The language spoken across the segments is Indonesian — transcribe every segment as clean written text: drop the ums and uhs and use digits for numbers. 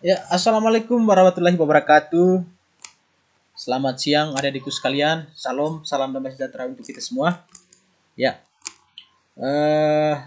Ya, assalamualaikum warahmatullahi wabarakatuh. Selamat siang adik-adikku sekalian. Salam damai sejahtera untuk kita semua. Ya, eh,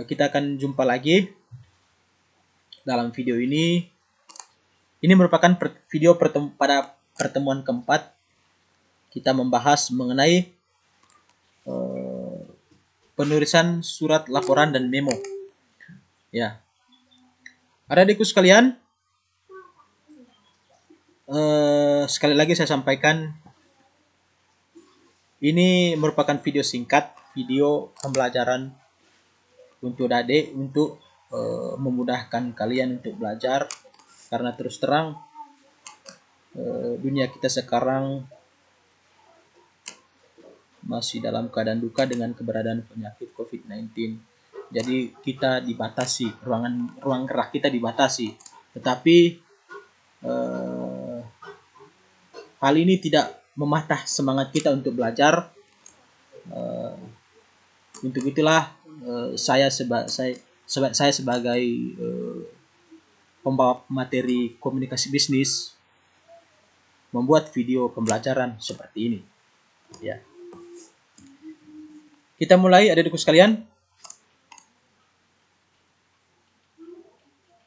kita akan jumpa lagi dalam video ini. Ini merupakan video pada pertemuan keempat. Kita membahas mengenai penulisan surat laporan dan memo. Ya, adik-adikku sekalian. Sekali lagi saya sampaikan, ini merupakan video singkat, video pembelajaran untuk adik, untuk memudahkan kalian untuk belajar, karena terus terang dunia kita sekarang masih dalam keadaan duka dengan keberadaan penyakit COVID-19. Jadi kita dibatasi, ruang gerak kita dibatasi, tetapi hal ini tidak mematah semangat kita untuk belajar. Untuk itulah saya sebagai pembawa materi komunikasi bisnis membuat video pembelajaran seperti ini. Ya. Kita mulai, adik-adikku sekalian.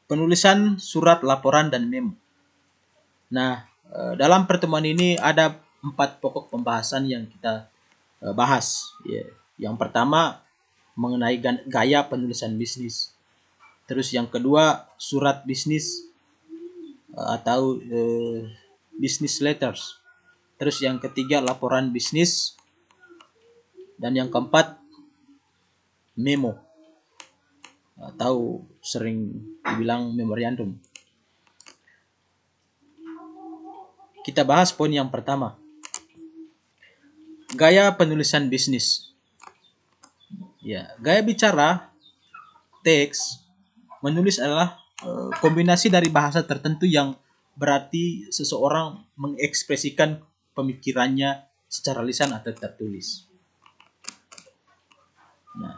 Penulisan surat laporan dan memo. Nah, dalam pertemuan ini ada 4 pokok pembahasan yang kita bahas. Yang pertama mengenai gaya penulisan bisnis. Terus yang kedua surat bisnis atau business letters. Terus yang ketiga laporan bisnis. Dan yang keempat memo atau sering dibilang memorandum. Kita bahas poin yang pertama. Gaya penulisan bisnis. Ya, gaya bicara, teks, menulis adalah kombinasi dari bahasa tertentu yang berarti seseorang mengekspresikan pemikirannya secara lisan atau tertulis. Nah,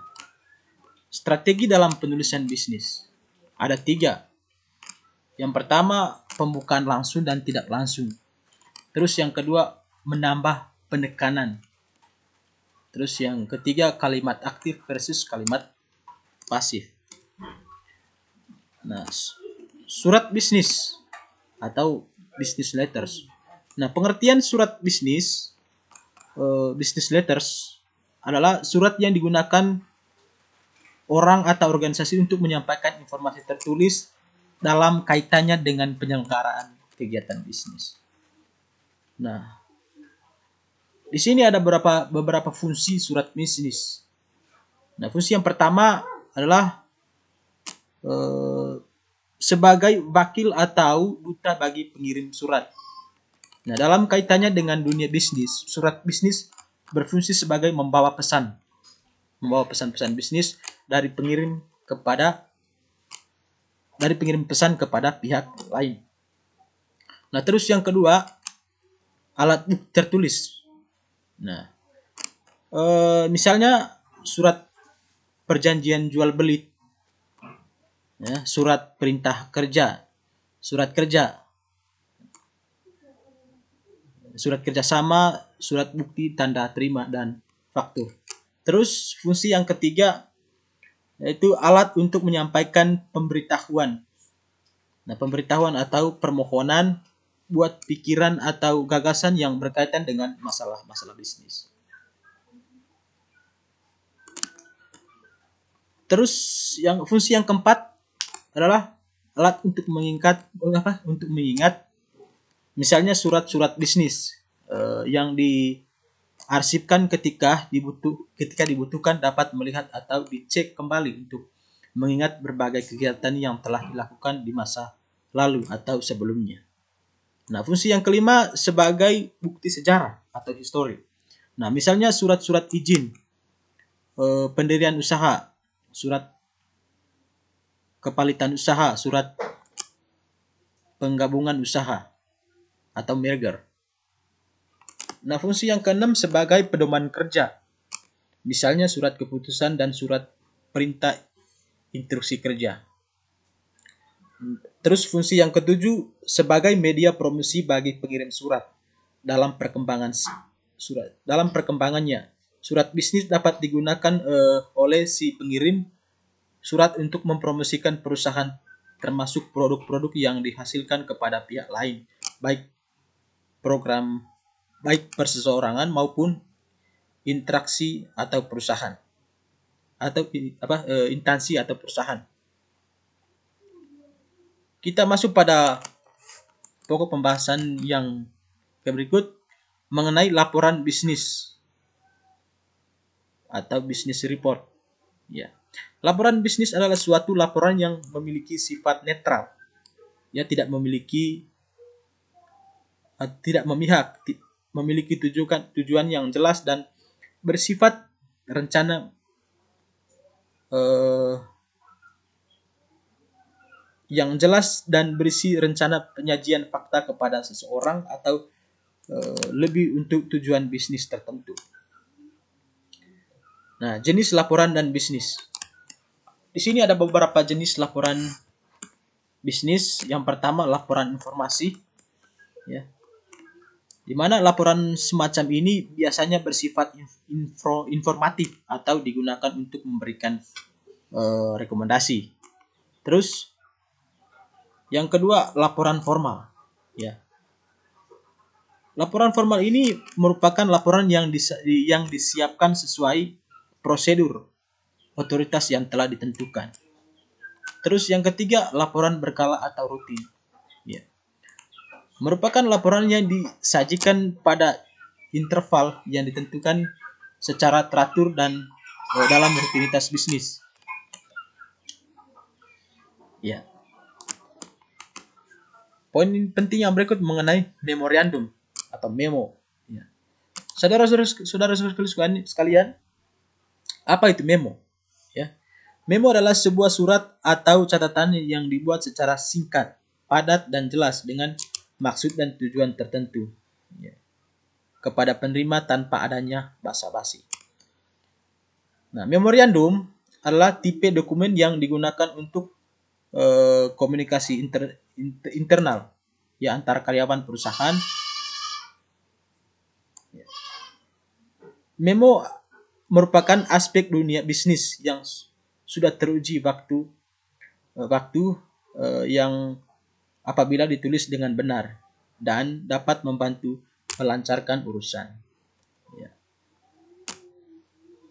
strategi dalam penulisan bisnis ada 3. Yang pertama, pembukaan langsung dan tidak langsung. Terus yang kedua, menambah penekanan. Terus yang ketiga, kalimat aktif versus kalimat pasif. Nah, surat bisnis atau business letters. Nah, pengertian surat bisnis, business letters adalah surat yang digunakan orang atau organisasi untuk menyampaikan informasi tertulis dalam kaitannya dengan penyelenggaraan kegiatan bisnis. Nah, di sini ada beberapa fungsi surat bisnis. Nah, fungsi yang pertama adalah sebagai wakil atau duta bagi pengirim surat. Nah, dalam kaitannya dengan dunia bisnis, surat bisnis berfungsi sebagai membawa pesan-pesan bisnis dari pengirim pesan kepada pihak lain. Nah, terus yang kedua, alat bukti tertulis. Nah, misalnya surat perjanjian jual beli, ya, surat perintah kerja, surat kerja, surat kerjasama, surat bukti tanda terima dan faktur. Terus fungsi yang ketiga yaitu alat untuk menyampaikan pemberitahuan. Nah, pemberitahuan atau permohonan buat pikiran atau gagasan yang berkaitan dengan masalah-masalah bisnis. Terus fungsi yang keempat adalah alat untuk mengingat misalnya surat-surat bisnis yang diarsipkan ketika dibutuhkan dapat melihat atau dicek kembali untuk mengingat berbagai kegiatan yang telah dilakukan di masa lalu atau sebelumnya. Nah, fungsi yang kelima sebagai bukti sejarah atau histori. Nah, misalnya surat-surat izin pendirian usaha, surat kepalitan usaha, surat penggabungan usaha atau merger. Nah, fungsi yang keenam sebagai pedoman kerja. Misalnya surat keputusan dan surat perintah instruksi kerja. Terus fungsi yang ketujuh sebagai media promosi bagi pengirim surat dalam perkembangannya. Surat bisnis dapat digunakan oleh si pengirim surat untuk mempromosikan perusahaan termasuk produk-produk yang dihasilkan kepada pihak lain, baik program baik perseorangan maupun interaksi atau perusahaan atau instansi atau perusahaan. Kita masuk pada pokok pembahasan yang berikut mengenai laporan bisnis atau business report. Ya. Laporan bisnis adalah suatu laporan yang memiliki sifat netral. Ya, tidak memihak, memiliki tujuan yang jelas dan bersifat rencana yang jelas dan berisi rencana penyajian fakta kepada seseorang atau lebih untuk tujuan bisnis tertentu. Nah, jenis laporan dan bisnis. Di sini ada beberapa jenis laporan bisnis. Yang pertama, laporan informasi. Ya. Di mana laporan semacam ini biasanya bersifat informatif atau digunakan untuk memberikan rekomendasi. Terus yang kedua, laporan formal. Ya. Laporan formal ini merupakan laporan yang disiapkan sesuai prosedur otoritas yang telah ditentukan. Terus yang ketiga, laporan berkala atau rutin. Ya. Merupakan laporan yang disajikan pada interval yang ditentukan secara teratur dan dalam rutinitas bisnis. Ya. Poin penting yang berikut mengenai memorandum atau memo. Ya. Saudara-saudara sekalian, apa itu memo? Ya. Memo adalah sebuah surat atau catatan yang dibuat secara singkat, padat dan jelas dengan maksud dan tujuan tertentu. Ya. Kepada penerima tanpa adanya basa-basi. Nah, memorandum adalah tipe dokumen yang digunakan untuk komunikasi internal ya antara karyawan perusahaan. Memo merupakan aspek dunia bisnis yang sudah teruji waktu yang apabila ditulis dengan benar dan dapat membantu melancarkan urusan. Ya.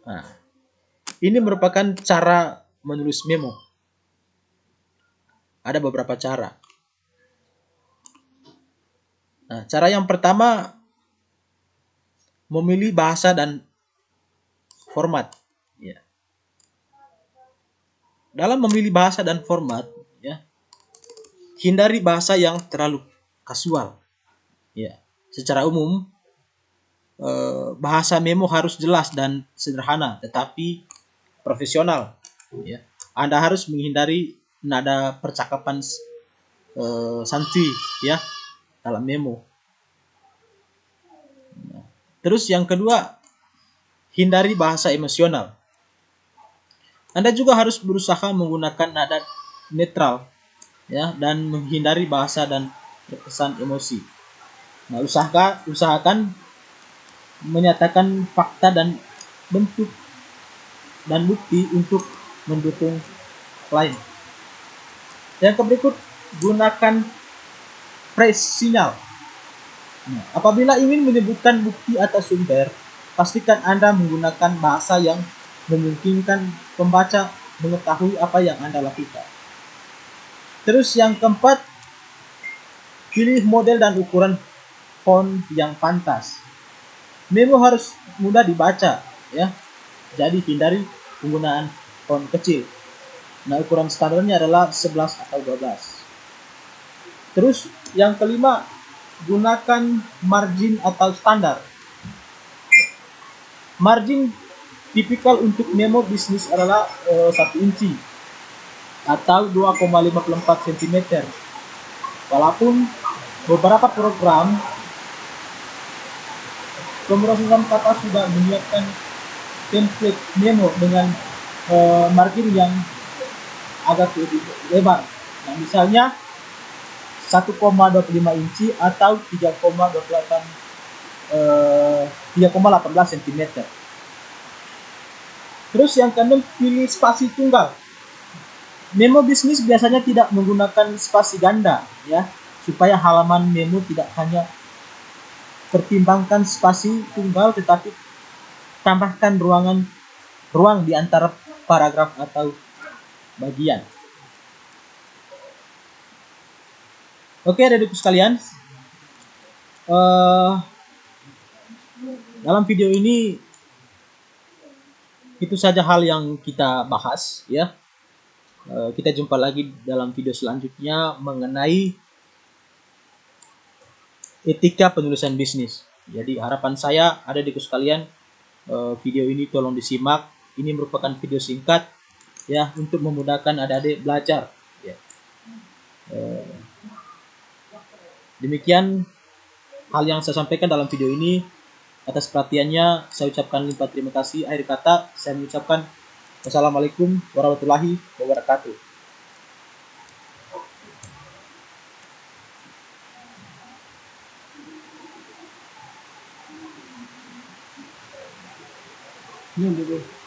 Nah, ini merupakan cara menulis memo. Ada beberapa cara. Nah, cara yang pertama memilih bahasa dan format. Ya. Dalam memilih bahasa dan format, ya, hindari bahasa yang terlalu kasual. Ya. Secara umum, bahasa memo harus jelas dan sederhana, tetapi profesional. Ya. Anda harus menghindari nada percakapan santuy, ya, dalam memo. Nah, terus yang kedua, hindari bahasa emosional. Anda juga harus berusaha menggunakan nada netral, ya, dan menghindari bahasa dan terkesan emosi. Nah, usahakan menyatakan fakta dan bentuk dan bukti untuk mendukung klien. Yang berikut, gunakan phrase sinyal. Nah, apabila ingin menyebutkan bukti atau sumber, pastikan Anda menggunakan bahasa yang memungkinkan pembaca mengetahui apa yang Anda lakukan. Terus yang keempat, pilih model dan ukuran font yang pantas. Memo harus mudah dibaca, ya. Jadi hindari penggunaan font kecil. Nah, ukuran standarnya adalah 11 atau 12. Terus yang kelima, gunakan margin atau standar. Margin tipikal untuk memo bisnis adalah 1 inci atau 2,54 cm. Walaupun beberapa program pemrosesan kata sudah menyiapkan template memo dengan margin yang agak lebih lebar, Nah, misalnya 1,25 inci atau 3,18 cm. Terus yang keenam, pilih spasi tunggal. Memo bisnis biasanya tidak menggunakan spasi ganda, ya, supaya halaman memo tidak hanya pertimbangkan spasi tunggal, tetapi tambahkan ruang di antara paragraf atau bagian. Oke, adik-adikku sekalian, dalam video ini itu saja hal yang kita bahas, ya. Kita jumpa lagi dalam video selanjutnya mengenai etika penulisan bisnis. Jadi harapan saya, adik-adikku sekalian, video ini tolong disimak. Ini merupakan video singkat, ya, untuk memudahkan adik-adik belajar, ya. Demikian hal yang saya sampaikan dalam video ini. Atas perhatiannya saya ucapkan limpah terima kasih. Akhir kata saya mengucapkan wassalamualaikum warahmatullahi wabarakatuh. Ini dulu.